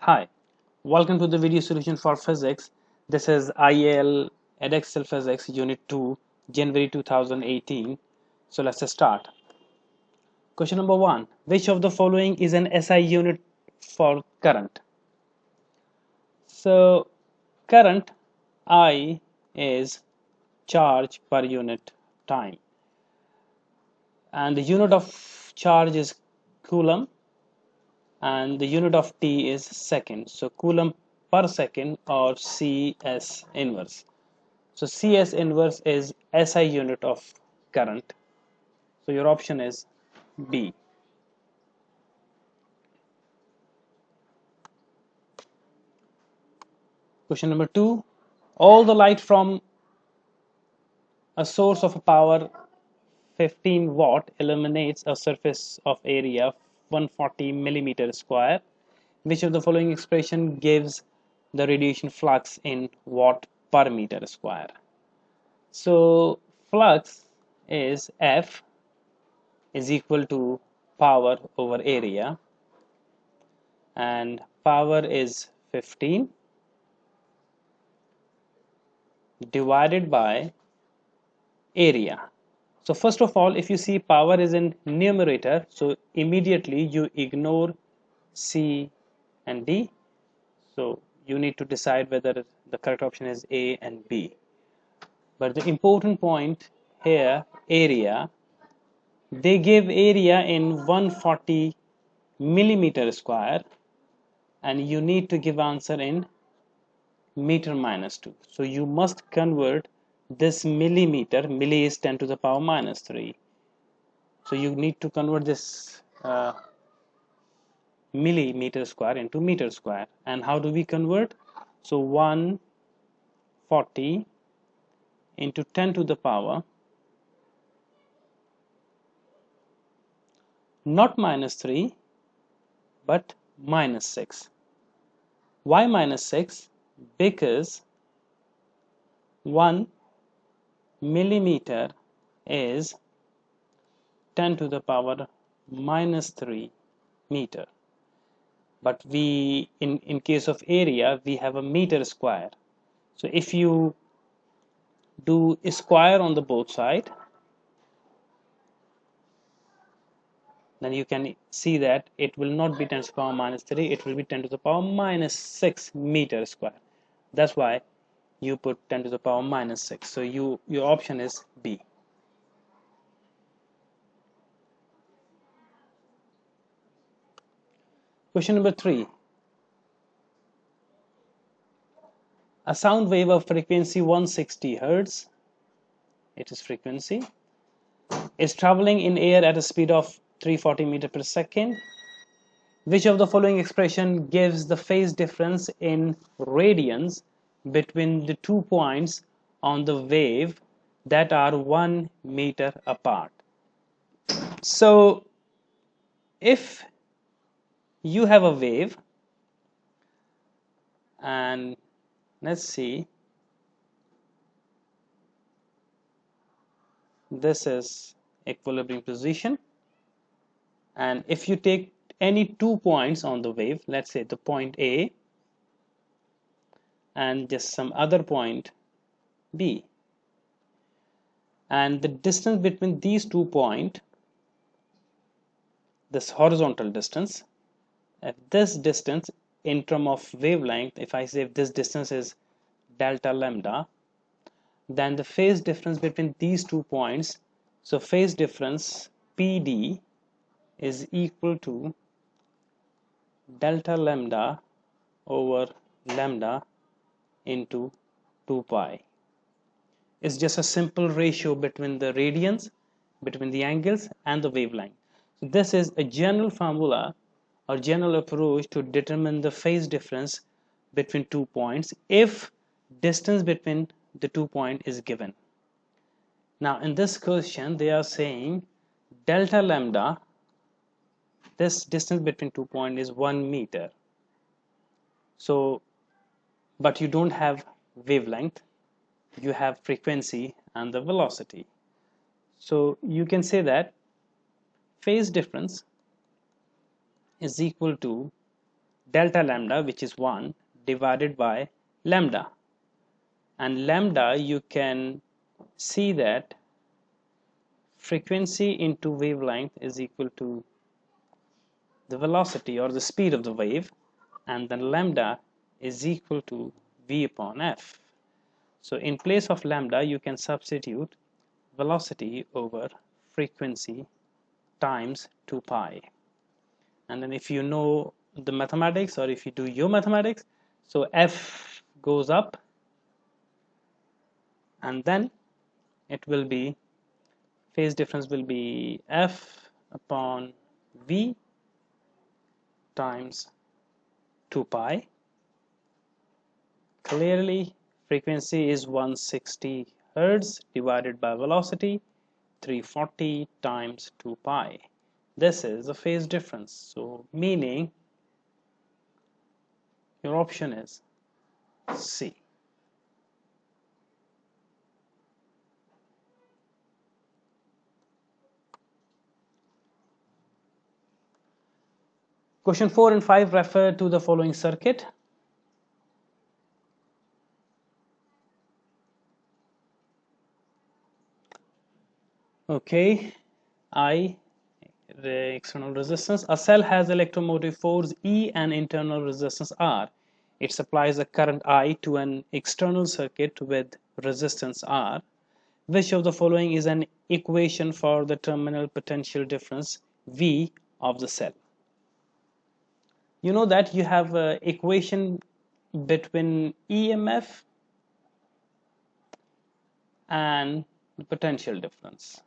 Hi, welcome to the video solution for physics. This is IAL Edexcel Physics Unit 2, January 2018. So let's start. Question number 1. Which of the following is an SI unit for current? So current I is charge per unit time. And the unit of charge is coulomb and the unit of T is second. So coulomb per second or CS inverse. So CS inverse is SI unit of current. So your option is B. Question number 2. All the light from a source of power 15 watt illuminates a surface of area 140 millimeter square. Which of the following expression gives the radiation flux in watt per meter square? So flux is F is equal to power over area, and power is 15 divided by area. So first of all, if you see power is in numerator, so immediately you ignore C and D. So you need to decide whether the correct option is A and B. But the important point here, area, they give area in 140 millimeter square, and you need to give answer in meter minus 2. So you must convert this millimeter, milli is 10 to the power minus 3. So you need to convert this millimeter square into meter square. And how do we convert? So 140 into 10 to the power, not minus 3, but minus 6. Why minus 6? Because 1 millimeter is 10 to the power minus 3 meter. But we, in case of area, we have a meter square. So if you do a square on the both side, then you can see that it will not be 10 to the power minus 3, it will be 10 to the power minus 6 meter square. That's why you put 10 to the power minus 6. So your option is B. Question number 3. A sound wave of frequency 160 Hz, it is frequency, is traveling in air at a speed of 340 meter per second. Which of the following expression gives the phase difference in radians between the 2 points on the wave that are 1 meter apart? So if you have a wave, and let's see, this is equilibrium position, and if you take any 2 points on the wave, let's say the point A and just some other point B, and the distance between these 2 points, this horizontal distance, if this distance in terms of wavelength, if I say if this distance is delta lambda, then the phase difference between these 2 points, so phase difference PD is equal to delta lambda over lambda into 2 pi. It's just a simple ratio between the radians, between the angles and the wavelength. So this is a general formula or general approach to determine the phase difference between 2 points if distance between the 2 points is given. Now in this question they are saying delta lambda, this distance between 2 points is 1 meter. So but you don't have wavelength, you have frequency and the velocity. So you can say that phase difference is equal to delta lambda, which is 1, divided by lambda. And lambda, you can see that frequency into wavelength is equal to the velocity or the speed of the wave, and then lambda is equal to v upon f. So in place of lambda, you can substitute velocity over frequency times 2 pi. And then if you know the mathematics, or if you do your mathematics, so f goes up, and then it will be, phase difference will be f upon v times 2 pi. Clearly, frequency is 160 hertz divided by velocity 340 times 2 pi. This is the phase difference. So meaning your option is C. Question 4 and 5 refer to the following circuit. Okay, I, the external resistance. A cell has electromotive force E and internal resistance R. It supplies a current I to an external circuit with resistance R. Which of the following is an equation for the terminal potential difference V of the cell? You know that you have an equation between EMF and the potential difference.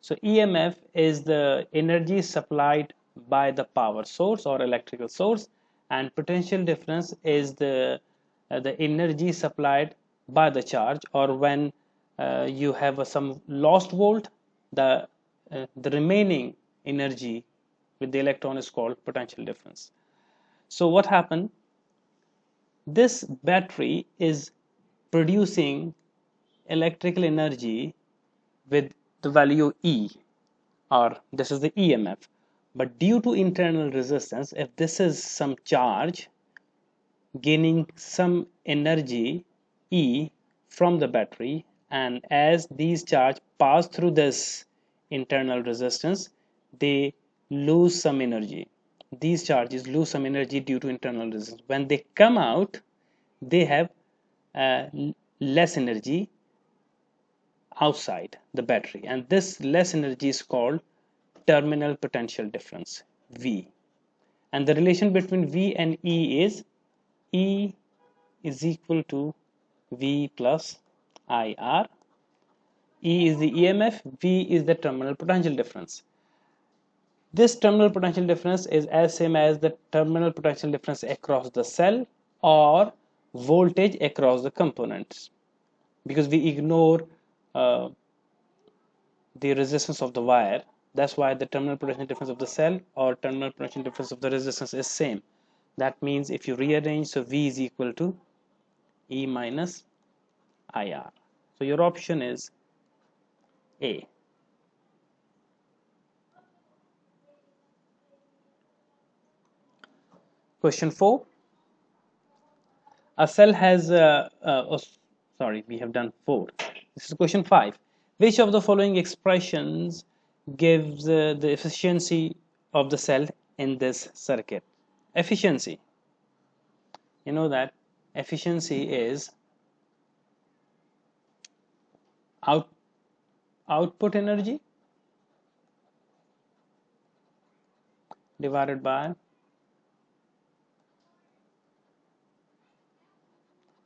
So EMF is the energy supplied by the power source or electrical source, and potential difference is the energy supplied by the charge, or when you have some lost volt, the remaining energy with the electron is called potential difference. So what happened? This battery is producing electrical energy with the value E, or this is the EMF. But due to internal resistance, if this is some charge gaining some energy E from the battery, and as these charge pass through this internal resistance, they lose some energy. These charges lose some energy due to internal resistance. When they come out, they have less energy outside the battery, and this less energy is called terminal potential difference, V. And the relation between V and E is E is equal to V plus IR. E is the EMF, V is the terminal potential difference. This terminal potential difference is as same as the terminal potential difference across the cell or voltage across the components, because we ignore the resistance of the wire. That's why the terminal potential difference of the cell or terminal potential difference of the resistance is same. That means if you rearrange, so V is equal to E minus IR. So your option is A. Question 4. A cell has sorry, we have done 4. This is question 5. Which of the following expressions gives the efficiency of the cell in this circuit? Efficiency. You know that efficiency is output energy divided by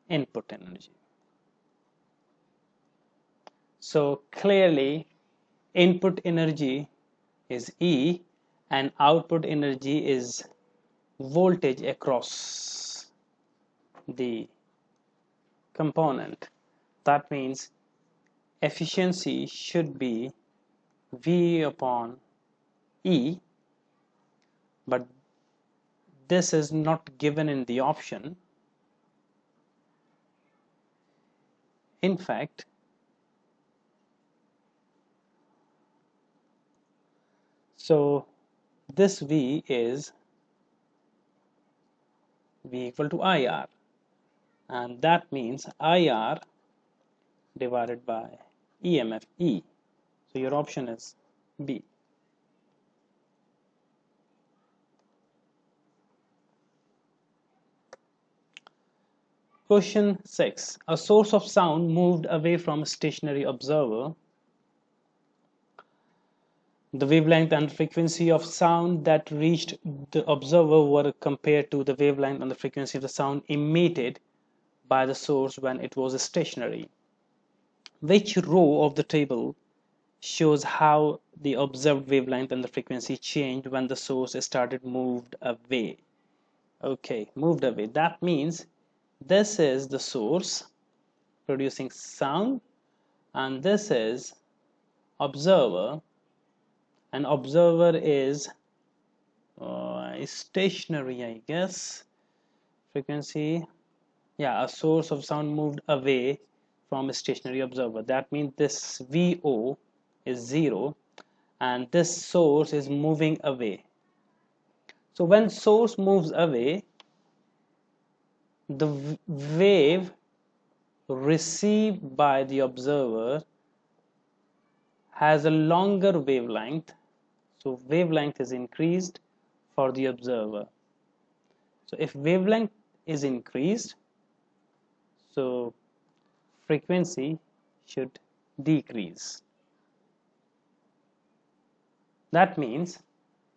input energy. So clearly input energy is E and output energy is voltage across the component. That means efficiency should be V upon E, but this is not given in the option. In fact, so this V is V equal to IR, and that means IR divided by EMF E. So your option is B. Question 6. A source of sound moved away from a stationary observer. The wavelength and frequency of sound that reached the observer were compared to the wavelength and the frequency of the sound emitted by the source when it was stationary. Which row of the table shows how the observed wavelength and the frequency changed when the source started moved away? Okay, moved away. That means this is the source producing sound, and this is observer, and observer is stationary, I guess. Frequency, yeah, a source of sound moved away from a stationary observer. That means this VO is 0 and this source is moving away. So when source moves away, the wave received by the observer has a longer wavelength, so wavelength is increased for the observer. So if wavelength is increased, so frequency should decrease. That means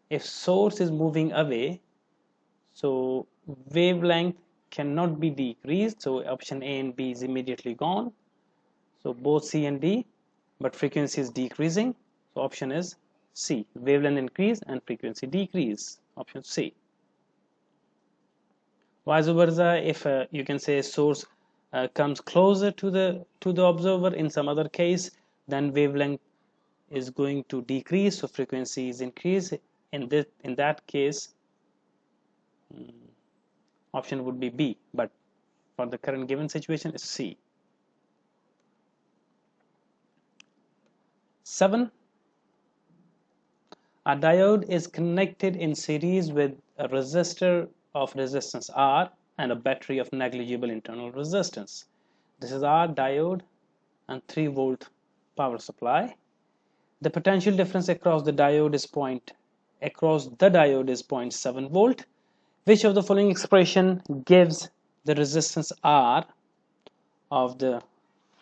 if source is moving away, so wavelength cannot be decreased, so option A and B is immediately gone. So both C and D, but frequency is decreasing, so option is C. Wavelength increase and frequency decrease, option C. Vice versa, if you can say source comes closer to the observer in some other case, then wavelength is going to decrease, so frequency is increased. In that case, option would be B, but for the current given situation is C. 7. A diode is connected in series with a resistor of resistance R and a battery of negligible internal resistance. This is our diode and 3 volt power supply. The potential difference across the diode is 0.7 volt. Which of the following expression gives the resistance R of the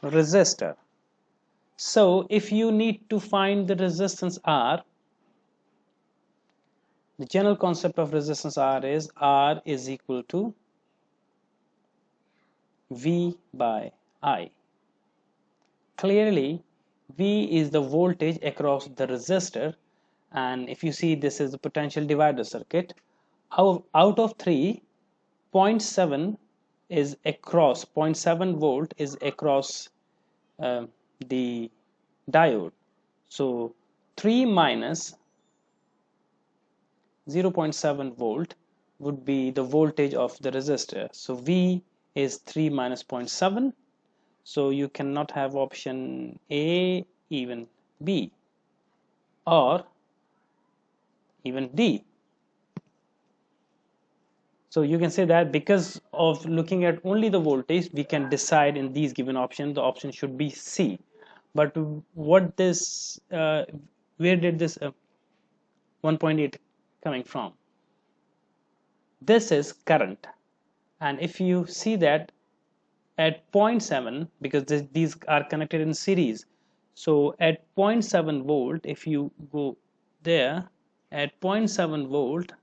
resistor? So if you need to find the resistance R, the general concept of resistance R is equal to V by I. Clearly, V is the voltage across the resistor, and if you see, this is the potential divider circuit. Out of 3, 0.7 is across, 0.7 volt is across the diode. So 3 minus 0.7 volt would be the voltage of the resistor. So V is 3 minus 0.7. So you cannot have option A, even B, or even D. So you can say that because of looking at only the voltage, we can decide in these given options, the option should be C. But what this, where did this 1.8 coming from? This is current, and if you see that at 0.7, because these are connected in series, so at 0.7 volt, if you go there at 0.7 volt,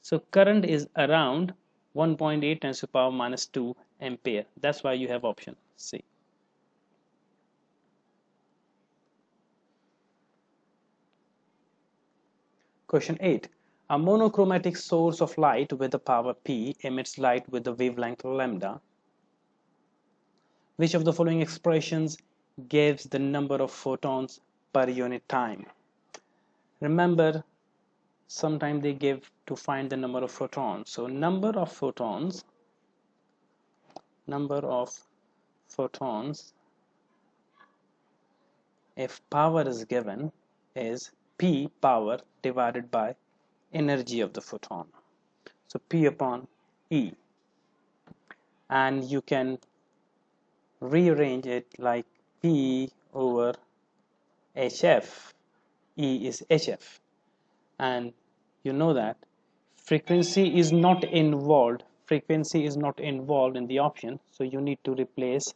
so current is around 1.8 times to the power minus 2 ampere. That's why you have option C. Question 8. A monochromatic source of light with the power P emits light with the wavelength lambda. Which of the following expressions gives the number of photons per unit time? Remember, sometimes they give to find the number of photons. So number of photons if power is given is P power divided by energy of the photon. So P upon E. and you can rearrange it like P over HF. E is HF, and you know that frequency is not involved. Frequency is not involved in the option, so you need to replace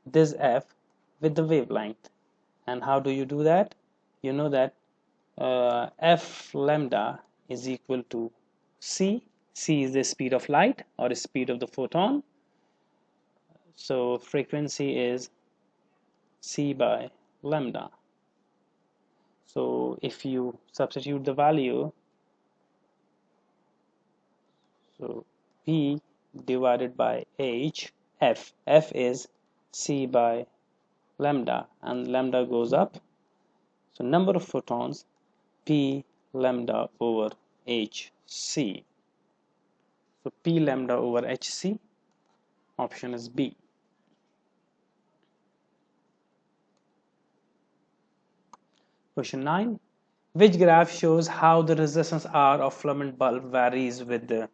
this F with the wavelength. And how do you do that? You know that F lambda is equal to C. C is the speed of light or speed of the photon. So frequency is C by lambda. So if you substitute the value, so P divided by H, F is C by lambda, and lambda goes up. So number of photons, P lambda over HC. So P lambda over HC, option is B. Question 9. Which graph shows how the resistance R of filament bulb varies with the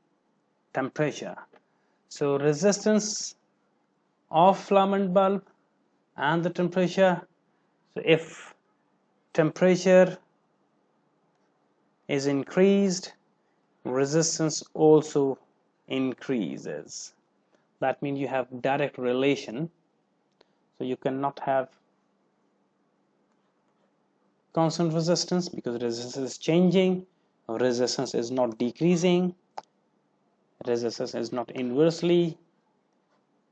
temperature? So resistance of filament bulb and the temperature. So if temperature is increased, resistance also increases. That means you have direct relation. So you cannot have constant resistance because resistance is changing, resistance is not decreasing, resistance is not inversely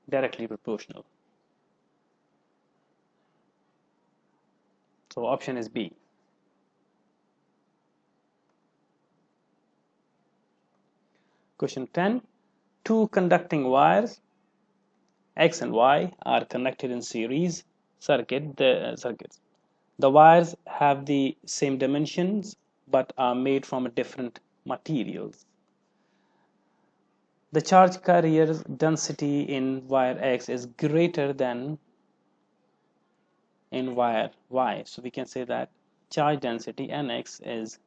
directly proportional. So option is B. Question 10. Two conducting wires X and Y are connected in series circuits. The wires have the same dimensions but are made from different materials. The charge carrier density in wire X is greater than in wire Y. So we can say that charge density Nx is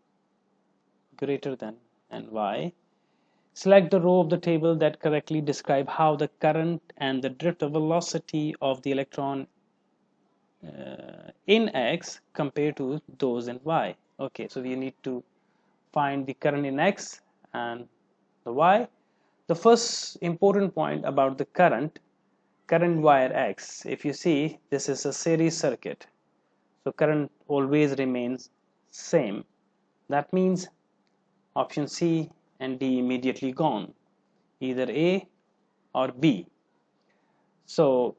greater than Ny. Select the row of the table that correctly describe how the current and the drift velocity of the electron in X compare to those in Y. Okay, so we need to find the current in X and the Y. The first important point about the current wire X, if you see, this is a series circuit. So current always remains same. That means option C and D immediately gone, either A or B. So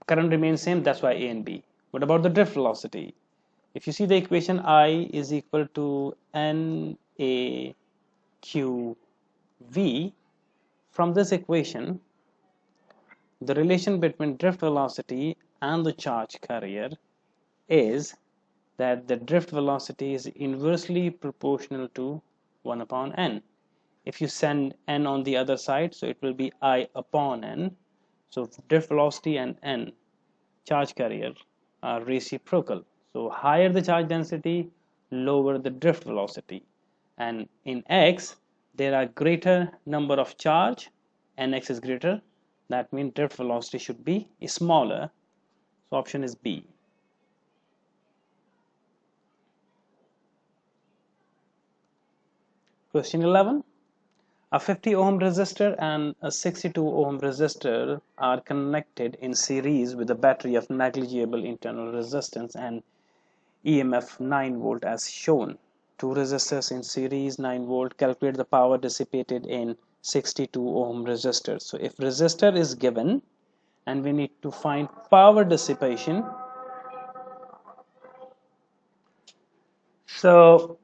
current remains same, that's why A and B. What about the drift velocity? If you see the equation, I is equal to NAQV. From this equation, the relation between drift velocity and the charge carrier is that the drift velocity is inversely proportional to 1 upon n. If you send n on the other side, so it will be I upon n. So drift velocity and n, charge carrier, are reciprocal. So higher the charge density, lower the drift velocity. And in X, there are greater number of charge, Nx is greater. That means drift velocity should be smaller. So option is B. Question 11. A 50 ohm resistor and a 62 ohm resistor are connected in series with a battery of negligible internal resistance and EMF 9 volt as shown. Two resistors in series, 9 volt. Calculate the power dissipated in 62 ohm resistors. So if resistor is given and we need to find power dissipation, so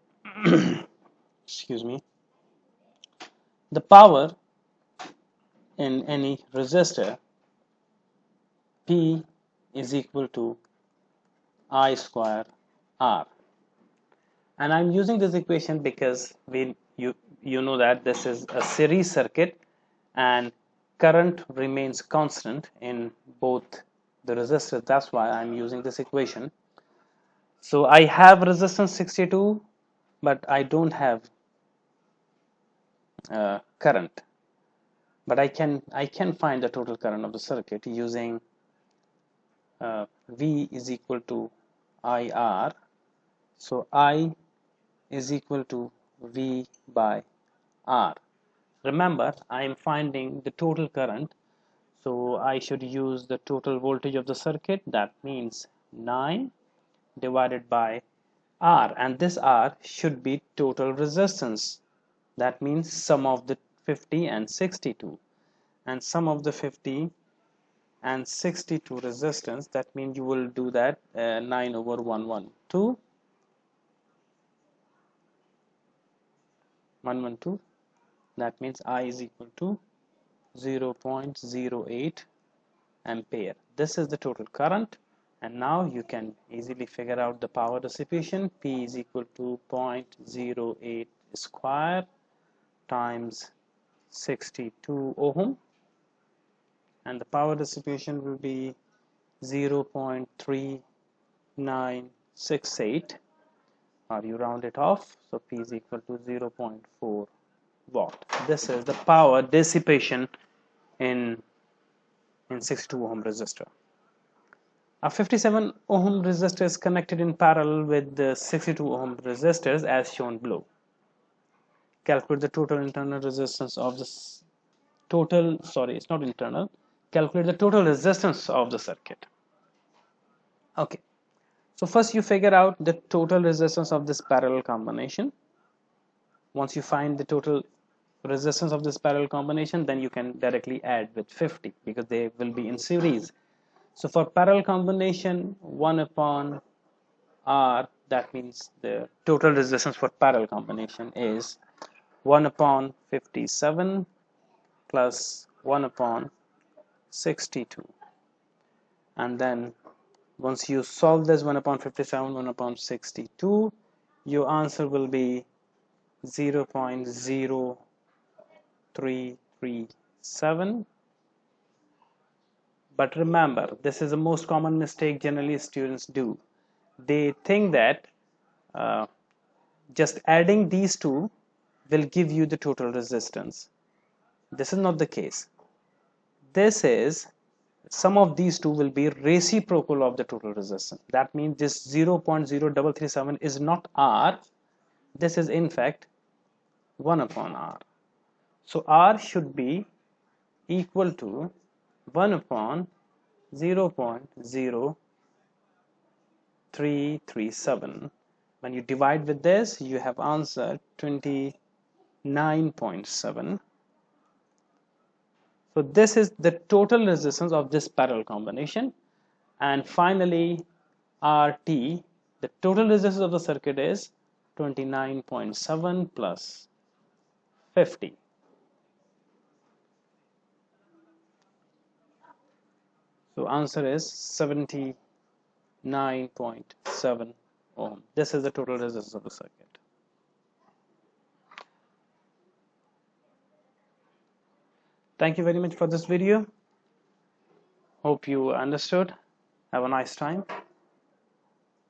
excuse me, the power in any resistor P is equal to I square R. And I'm using this equation because you know that this is a series circuit and current remains constant in both the resistors. That's why I'm using this equation. So I have resistance 62, but I don't have current. but I can find the total current of the circuit using V is equal to IR. So I is equal to V by R. Remember, I am finding the total current, so I should use the total voltage of the circuit. That means 9 divided by R, and this R should be total resistance. That means sum of the 50 and 62, and sum of the 50 and 62 resistance, that means you will do that 9 over 112, that means I is equal to 0.08 ampere. This is the total current, and now you can easily figure out the power dissipation. P is equal to 0.08 square times 62 ohm, and the power dissipation will be 0.3968, or you round it off, so P is equal to 0.4 watt. This is the power dissipation in 62 ohm resistor. A 57 ohm resistor is connected in parallel with the 62 ohm resistors as shown below. Calculate the total internal resistance of this calculate the total resistance of the circuit. Okay, so first you figure out the total resistance of this parallel combination. Once you find the total resistance of this parallel combination, then you can directly add with 50 because they will be in series. So for parallel combination, 1 upon R, that means the total resistance for parallel combination is 1 upon 57 plus 1 upon 62. And then once you solve this 1 upon 57, 1 upon 62, your answer will be 0.0337. But remember, this is the most common mistake generally students do. They think that just adding these two will give you the total resistance. This is not the case. This is, sum of these two will be reciprocal of the total resistance. That means this 0.0337 is not R. This is in fact 1 upon R. So R should be equal to 1 upon 0.0337. When you divide with this, you have answer 29.7. So this is the total resistance of this parallel combination. And finally, RT, the total resistance of the circuit is 29.7 plus 50. So answer is 79.7 ohm. This is the total resistance of the circuit. Thank you very much for this video. Hope you understood. Have a nice time.